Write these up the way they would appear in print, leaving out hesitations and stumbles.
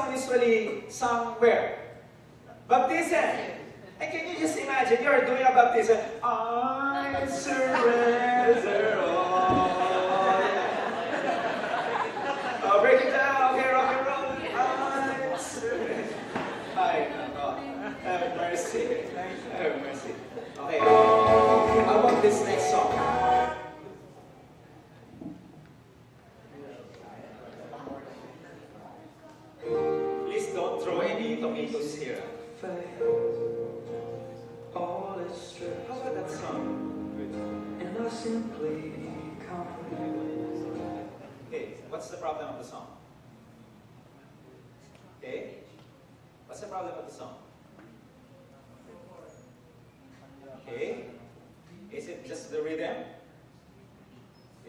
song usually sung where? Baptism. And can you just imagine, you're doing a baptism. I surrender all. Oh, break it down, okay, rock and roll. I surrender. My God, have mercy. Have mercy. Okay, how about this next song? Please don't throw any tomatoes here. How about that song? And I simply okay, what's the problem of the song? Okay, what's the problem of the song? Okay, is it just the rhythm?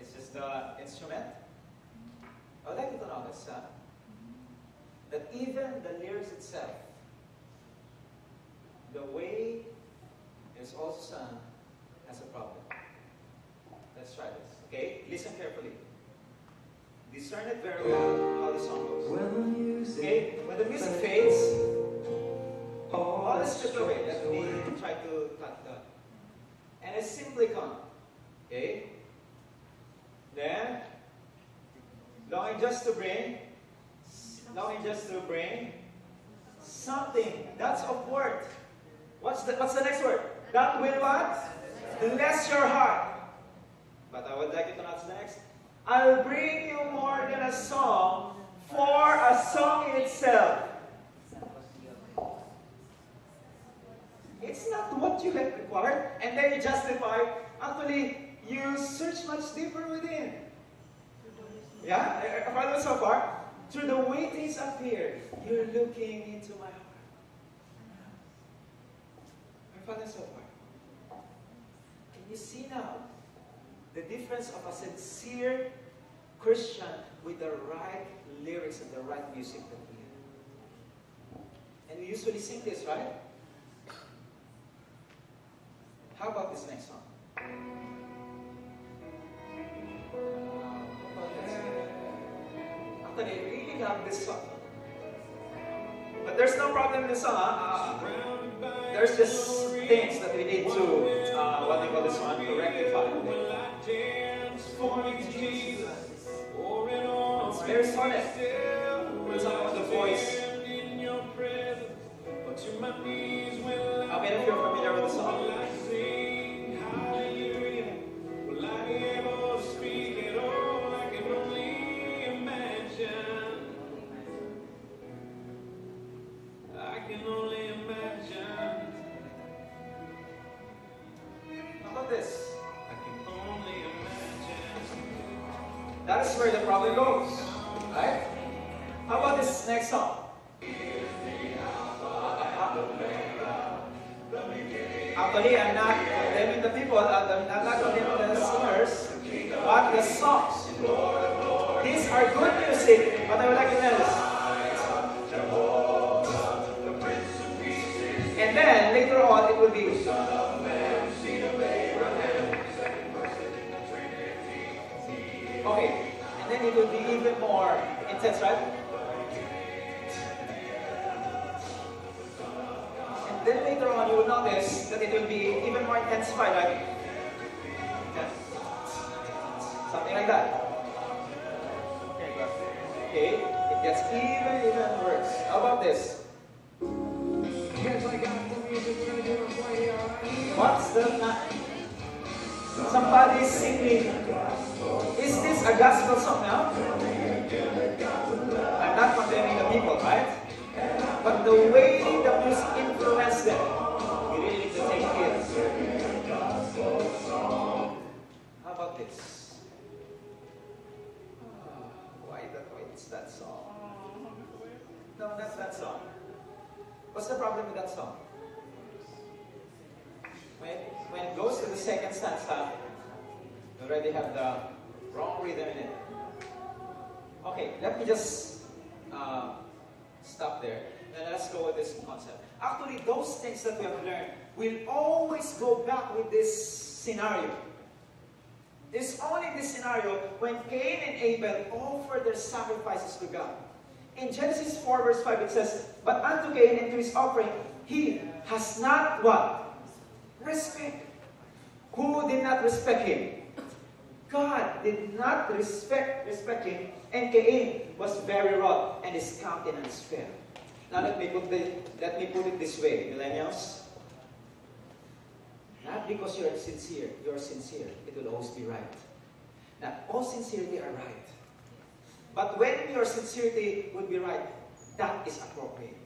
Is just the instrument? I'd like you to notice that even the lyrics itself, the way it's also sung, has a problem. Let's try this. Okay, listen carefully. Discern it very well how the song goes. Okay, when the music fades, all is stripped away. Let me try to cut that. And it's simply come. Okay? Then, longing just to bring something that's of worth. What's the next word? That will what? Bless your heart. But I would like you to notice next. I'll bring you more than a song, for a song itself. It's not what you have required, and then you justify. Actually, you search much deeper within. Yeah? Follow so far? Through the way things appear, you're looking into my heart. Follow so far? Can you see now the difference of a sincere Christian with the right lyrics and the right music that we have? And we usually sing this, right? How about this next song? Actually, I really love this song. But there's no problem in the song. There's just things that we need to, what they call this one, to rectify. It's very solid. It's about the voice. How many of you are familiar with the song? This. That's where the problem goes, right? How about this next song? Actually, I'm not condemning the people, I'm not condemning the singers, but the songs. These are good music, but I would like to notice. And then later on, it will be. Okay, and then it will be even more intense, right? And then later on, you will notice that it will be even more intensified, right? Something like that. Okay, it gets even worse. How about this? What's the... Somebody's singing. Is this a gospel song now? I'm not condemning the people, right? But the way the music influenced them, we really need to take care. How about this? Why it's that song? No, that's that song. What's the problem with that song? When it goes to the second stanza, you already have the wrong rhythm in it. Okay, let me just stop there. And let's go with this concept. Actually, those things that we have learned will always go back with this scenario. It's only this scenario when Cain and Abel offered their sacrifices to God. In Genesis 4 verse 5 it says, but unto Cain and to his offering, he has not what? Respect. Who did not respect him? God did not respect him, and Cain was very wroth, and his countenance fell. Now let me put it this way, millennials. Not because you're sincere, it will always be right. Not all sincerity are right. But when your sincerity would be right, that is appropriate.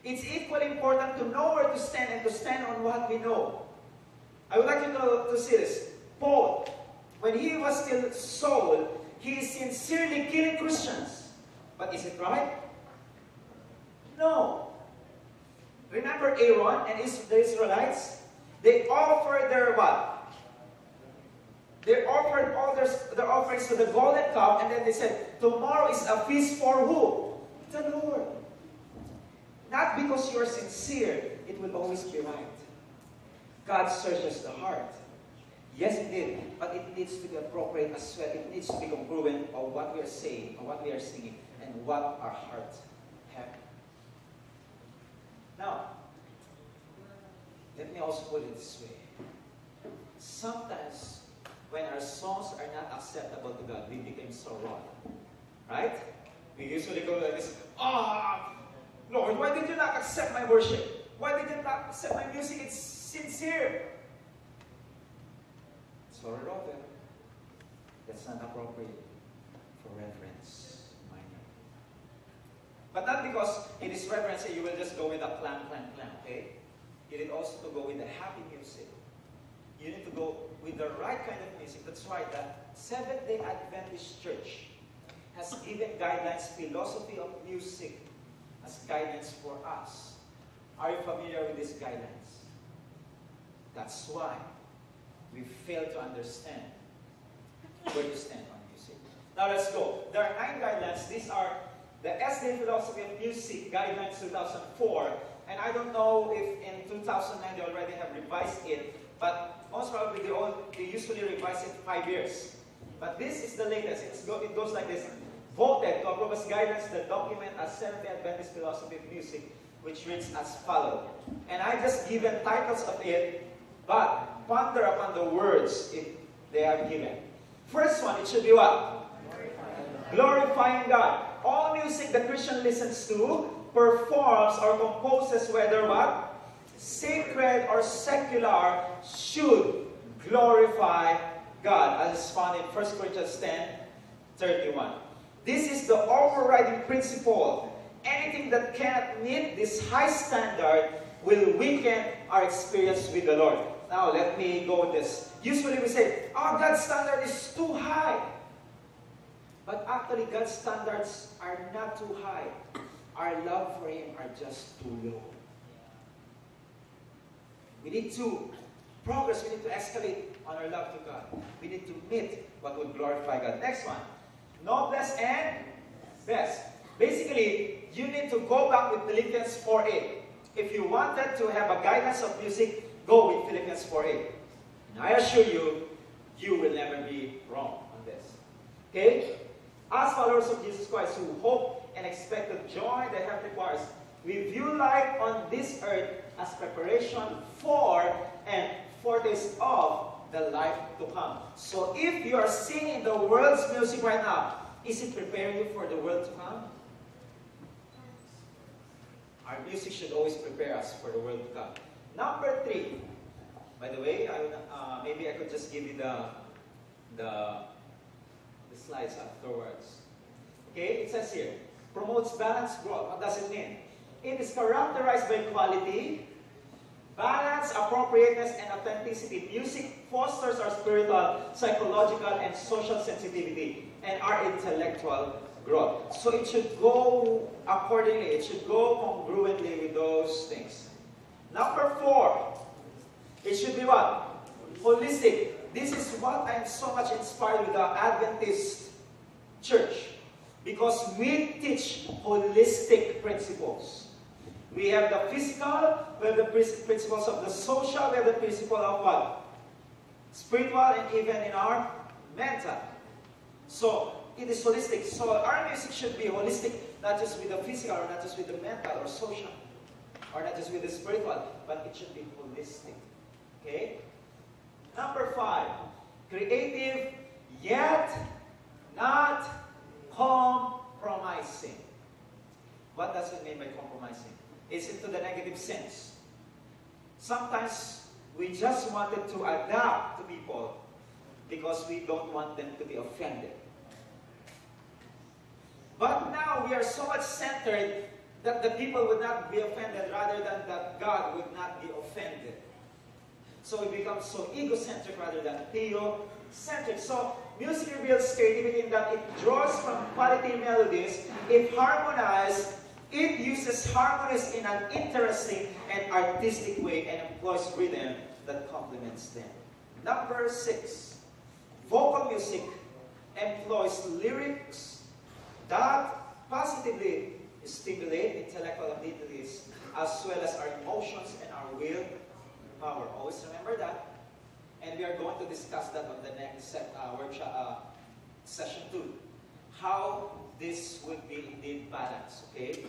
It's equally important to know where to stand and to stand on what we know. I would like you to see this. Paul, when he was still Saul, he is sincerely killing Christians. But is it right? No. Remember Aaron and the Israelites? They offered their what? They offered all their offerings to the golden calf, and then they said, tomorrow is a feast for who? The Lord. Not because you are sincere, it will always be right. God searches the heart. Yes, it did, but it needs to be appropriate as well. It needs to be congruent of what we are saying, or what we are singing, and what our heart have. Now, let me also put it this way. Sometimes, when our songs are not acceptable to God, we become so wrong. Right? We usually go like this, Lord, why did you not accept my worship? Why did you not accept my music? It's sincere. Sorry, Rovel. That's not appropriate for reverence minor. But not because it is reverence and you will just go with a clang, clang, clang, okay? You need also to go with the happy music. You need to go with the right kind of music. That's why the Seventh-day Adventist Church has given guidelines, philosophy of music as guidance for us. Are you familiar with these guidelines? That's why we fail to understand where to stand on music. Now let's go. There are 9 guidelines. These are the SD Philosophy of Music Guidelines 2004. And I don't know if in 2009 they already have revised it, but most probably they usually revise it 5 years. But this is the latest. It goes like this. Voted to approve as guidelines the document as Seventh-day Adventist Philosophy of Music, which reads as follows. And I just given titles of it, but ponder upon the words if they are given. First one, it should be what? Glorifying God. All music the Christian listens to, performs, or composes, whether what? Sacred or secular, should glorify God, as is found in 1 Corinthians 10:31. This is the overriding principle. Anything that cannot meet this high standard will weaken our experience with the Lord. Now, let me go with this. Usually we say, God's standard is too high. But actually, God's standards are not too high. Our love for Him are just too low. We need to progress. We need to escalate on our love to God. We need to meet what would glorify God. Next one. Noblest and best. Basically, you need to go back with Philippians 4:8. If you wanted to have a guidance of music, go with Philippians 4:8. And I assure you, you will never be wrong on this. Okay? As followers of Jesus Christ who hope and expect the joy that heaven requires, we view life on this earth as preparation for and foretaste of the life to come. So if you are singing the world's music right now, is it preparing you for the world to come? Our music should always prepare us for the world to come. Number 3. By the way, maybe I could just give you the slides afterwards. Okay, it says here, promotes balanced growth. What does it mean? It is characterized by quality, balance, appropriateness, and authenticity. Music fosters our spiritual, psychological, and social sensitivity, and our intellectual growth. So it should go accordingly. It should go congruently with those things. Number 4, it should be what? Holistic. This is what I am so much inspired with the Adventist Church, because we teach holistic principles. We have the physical, we have the principles of the social, we have the principle of what? Spiritual, and even in our mental. So, it is holistic. So, our music should be holistic. Not just with the physical, or not just with the mental or social, or not just with the spiritual, but it should be holistic. Okay? Number 5, creative yet not compromising. What does it mean by compromising? It's into the negative sense. Sometimes we just wanted to adapt to people because we don't want them to be offended. But now we are so much centered that the people would not be offended rather than that God would not be offended. So we become so egocentric rather than theocentric. So music reveals creativity in that it draws from quality melodies, it harmonizes, it uses harmonies in an interesting and artistic way and employs rhythm that complements them. Number 6, vocal music employs lyrics that positively stimulate intellectual abilities as well as our emotions and our will power. Always remember that. And we are going to discuss that on the next workshop, session 2. How this would be indeed balanced, okay?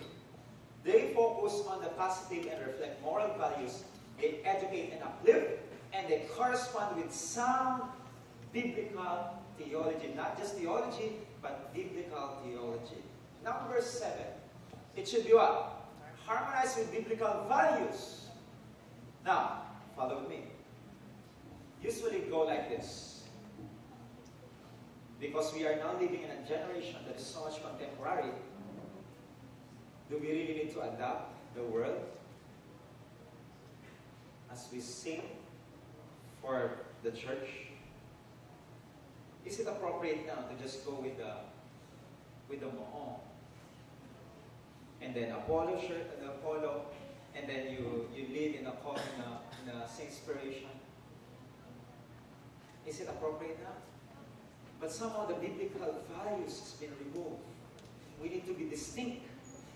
They focus on the positive and reflect moral values. They educate and uplift, and they correspond with sound biblical theology. Not just theology, but biblical theology. Number 7, it should be what? Harmonize with biblical values. Now, follow me. Usually go like this. Because we are now living in a generation that is so much contemporary, do we really need to adapt the world as we sing for the church? Is it appropriate now to just go with the mohon and then a polo shirt and a polo, and then you lead in a singspiration? Is it appropriate now? But somehow the biblical values has been removed. We need to be distinct.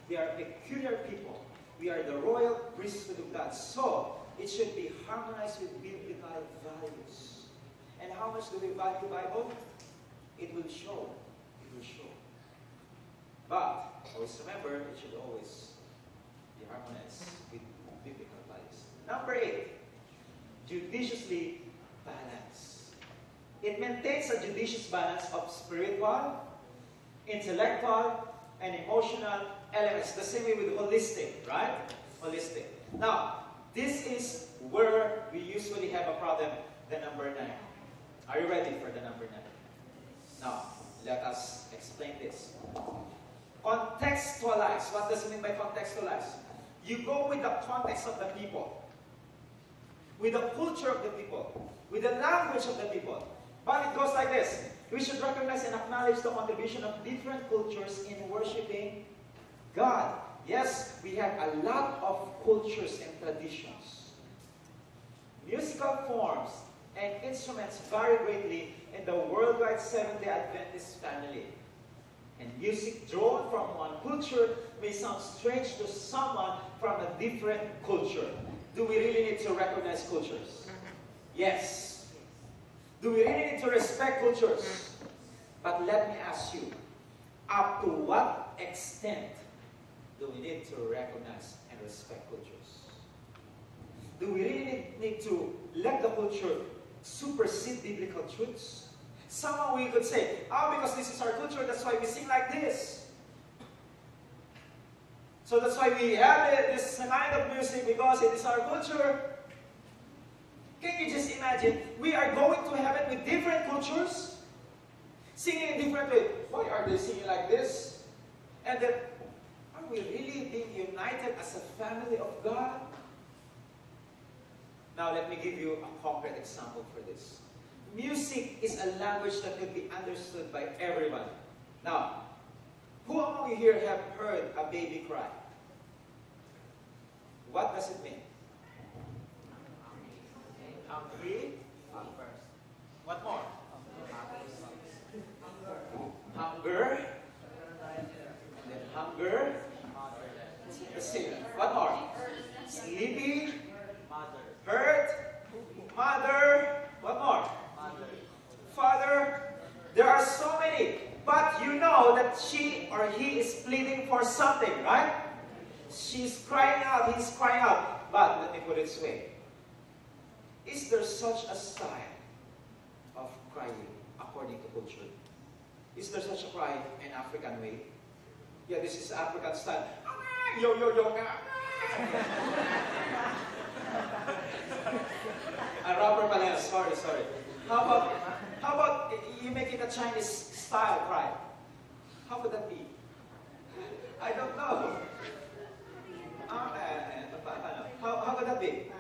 We are peculiar people. We are the royal priesthood of God. So it should be harmonized with biblical values. And how much do we value the Bible? It will show. It will show. But always remember, it should always be harmonized with biblical values. Number 8, judiciously balanced. It maintains a judicious balance of spiritual, intellectual, and emotional elements. The same way with holistic, right? Holistic. Now, this is where we usually have a problem, the number 9. Are you ready for the number 9? Now, let us explain this. Contextualize. What does it mean by contextualize? You go with the context of the people, with the culture of the people, with the language of the people. But it goes like this. We should recognize and acknowledge the contribution of different cultures in worshiping God. Yes, we have a lot of cultures and traditions. Musical forms and instruments vary greatly in the worldwide Seventh-day Adventist family. And music drawn from one culture may sound strange to someone from a different culture. Do we really need to recognize cultures? Yes. Do we really need to respect cultures? But let me ask you, up to what extent do we need to recognize and respect cultures? Do we really need to let the culture supersede biblical truths? Somehow we could say, because this is our culture, that's why we sing like this. So that's why we have this kind of music, because it is our culture. Can you just imagine, we are going to heaven with different cultures, singing in different ways. Why are they singing like this? And then, are we really being united as a family of God? Now let me give you a concrete example for this. Music is a language that can be understood by everyone. Now, who among you here have heard a baby cry? What does it mean? Hungry. What more? Hunger. Then hunger. What more? Sleepy. Hurt. Mother. What more? Father. There are so many. But you know that she or he is pleading for something, right? She's crying out, he's crying out. But let me put it this way. Is there such a style of crying according to culture? Is there such a cry in African way? Yeah, this is African style. Yo, yo, yo. Rapper pala, sorry. How about you make it a Chinese style cry? How would that be? I don't know. How would that be?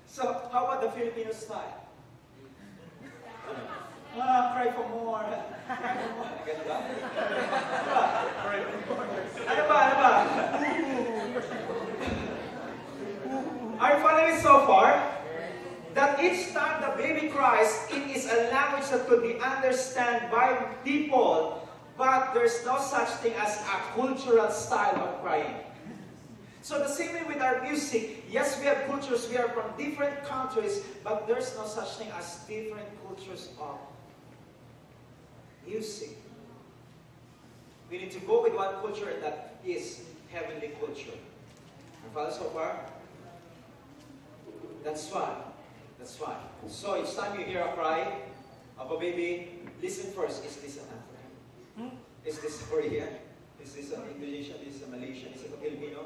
So, how about the Filipino style? Cry for more. Cry for more. Ganun ba? Ano ba? Are you following so far? That each time the baby cries, it is a language that could be understood by people, but there's no such thing as a cultural style of crying. So the same way with our music, yes, we have cultures, we are from different countries, but there's no such thing as different cultures of music. We need to go with one culture, and that is heavenly culture. You follow so far? That's why. So each time you hear a cry of a baby, listen first. Is this an African? Is this Korean? Is this an Indonesian? Is this a Malaysian? Is it a Filipino?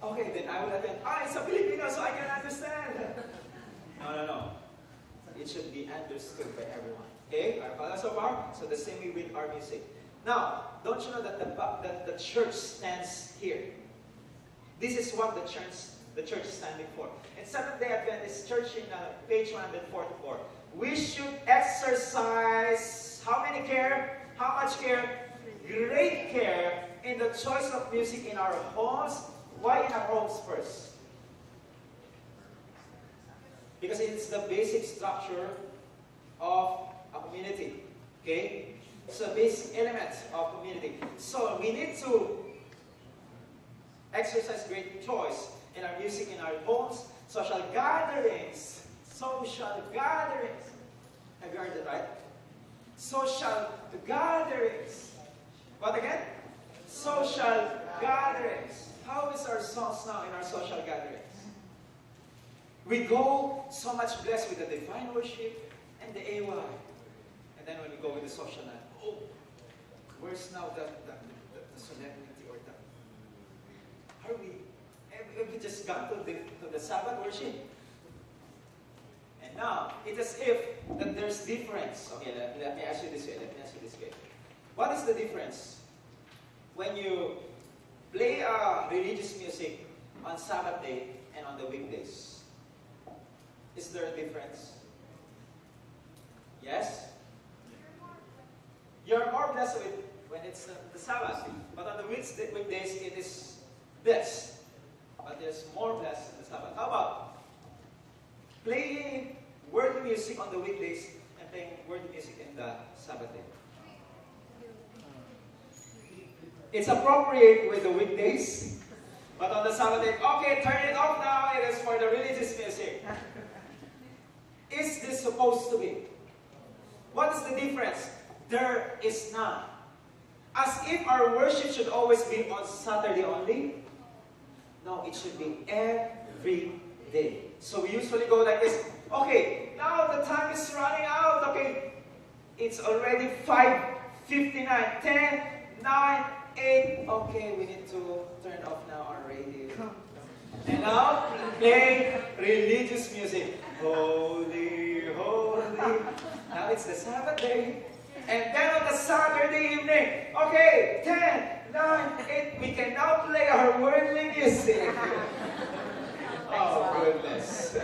Okay, then I will attend. It's a Filipino, so I can understand. No. It should be understood by everyone. Okay? Are you following so far? So the same way with our music. Now, don't you know that the church stands here? This is what the church is standing for. In Seventh-day Adventist Church in page 144, we should exercise how many care? How much care? Great care in the choice of music in our homes. Why in our homes first? Because it's the basic structure of a community. Okay? It's a basic element of community. So we need to exercise great choice in our music, in our homes, social gatherings. Have you heard it right? Social gatherings. What again? Social gatherings. How is our songs now in our social gatherings? We go so much blessed with the divine worship and the AY. And then when we go with the social night, where's now the solemnity or the... Have we just gone to the Sabbath worship? And now, it is if that there's difference. Okay, let me ask you this way. What is the difference when you play religious music on Sabbath day and on the weekdays? Is there a difference? Yes? You're more blessed with when it's the Sabbath. But on the weekdays, it is blessed. But there's more blessed in the Sabbath. How about playing worldly music on the weekdays and playing worldly music in the Sabbath day? It's appropriate with the weekdays, but on the Sabbath day, okay, turn it off now, it is for the religious music. Is this supposed to be? What is the difference? There is none. As if our worship should always be on Saturday only. No, it should be every day. So we usually go like this. Okay, now the time is running out. Okay, it's already 5:59, 10, 9, 8. Okay, we need to turn off now our radio. And now, play religious music. Holy, holy. Now it's the Sabbath day. And then on the Saturday evening, okay, 10, 9, 8, we can now play our worldly music. Oh, goodness.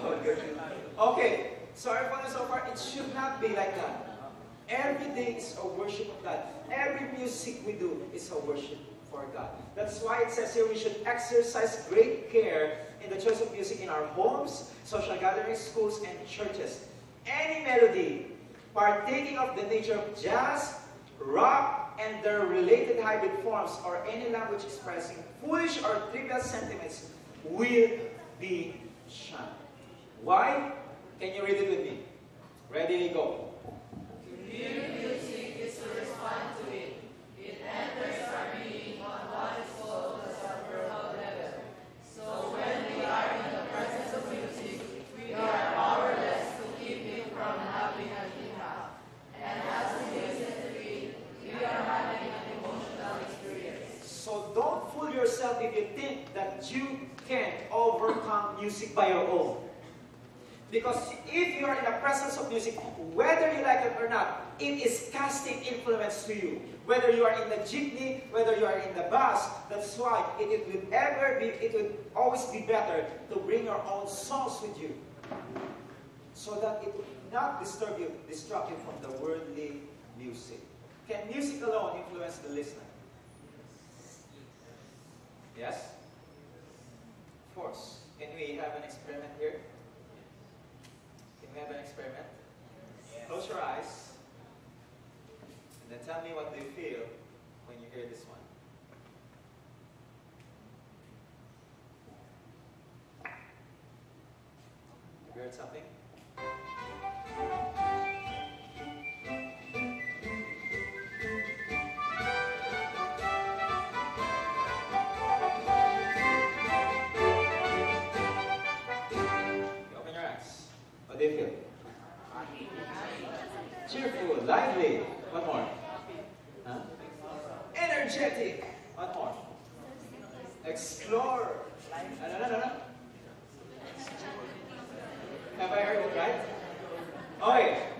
Oh, goodness. Okay, so everyone so far, it should not be like that. Every day is a worship of God. Every music we do is a worship for God. That's why it says here we should exercise great care in the choice of music in our homes, social gatherings, schools, and churches. Any melody partaking of the nature of jazz, rock, and their related hybrid forms, or any language expressing foolish or trivial sentiments will be shunned. Why? Can you read it with me? Ready, go. To hear music is to respond to it. It enters our being what if you think that you can overcome music by your own. Because if you are in the presence of music, whether you like it or not, it is casting influence to you. Whether you are in the jeepney, whether you are in the bus, that's why it would always be better to bring your own songs with you, so that it will not distract you from the worldly music. Can music alone influence the listener? Yes? Of course. Can we have an experiment here? Can we have an experiment? Yes. Close your eyes. And then tell me what do you feel when you hear this one. You heard something? Open your eyes. What do you feel? Cheerful, lively. One more. Huh? Energetic. One more. Explore. No. Have I heard it right? Okay.